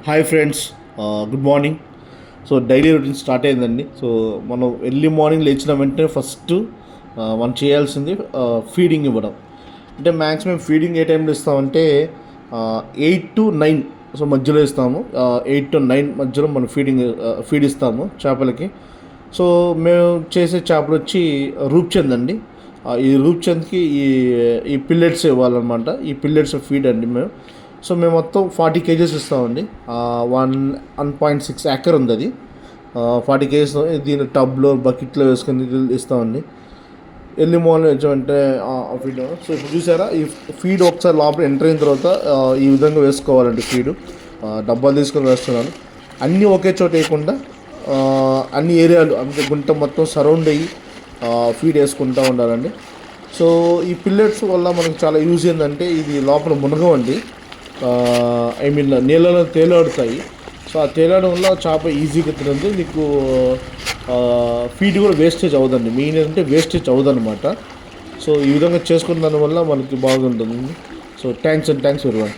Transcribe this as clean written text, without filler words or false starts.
Hi friends, good morning. So daily routine start అయిందండి. So మనం early morning లేచిన వెంటనే ఫస్ట్ మనం చేయాల్సింది ఫీడింగ్ ఇవ్వడం. అంటే మ్యాక్సిమం ఫీడింగ్ ఏ టైంలో ఇస్తామంటే 8 to 9 సో మధ్యలో ఇస్తాము. 8 to 9 మధ్యలో మనం ఫీడ్ ఇస్తాము చేపలకి. సో మేము చేసే చేపలు వచ్చి రూప్చంద్ అండి. ఈ రూప్చంద్కి ఈ పిల్లెట్స్ ఇవ్వాలన్నమాట. ఈ పిల్లెట్స్ ఫీడ్ అండి మేము. సో మేము మొత్తం 40 kgs ఇస్తామండి. 1.6 acre ఉంది అది. 40 kgs దీని టబ్లో బకెట్లో వేసుకొని ఇస్తామండి. ఎర్లీ మార్నింగ్ వచ్చామంటే ఫీడ్. సో ఇప్పుడు చూసారా, ఈ ఫీడ్ ఒకసారి లోపల ఎంటర్ అయిన తర్వాత ఈ విధంగా వేసుకోవాలండి ఫీడు. డబ్బాలు తీసుకొని వేస్తున్నాను. అన్నీ ఒకే చోట వేయకుండా అన్ని ఏరియాలు అంటే గుంట మొత్తం సరౌండ్ అయ్యి ఫీడ్ వేసుకుంటూ ఉండాలండి. సో ఈ పిల్లెట్స్ వల్ల మనకు చాలా యూజ్ ఏంటంటే ఇది లోపల మునగవండి. నీళ్ళలో తేలాడుతాయి. సో ఆ తేలాడడం వల్ల చేప ఈజీగా తినదు. నీకు ఫీడ్ కూడా వేస్టేజ్ అవ్వదండి. మెయిన్ ఏంటంటే వేస్టేజ్ అవ్వదన్నమాట. సో ఈ విధంగా చేసుకున్న దానివల్ల మనకి బాగుంటుంది. So thanks everyone.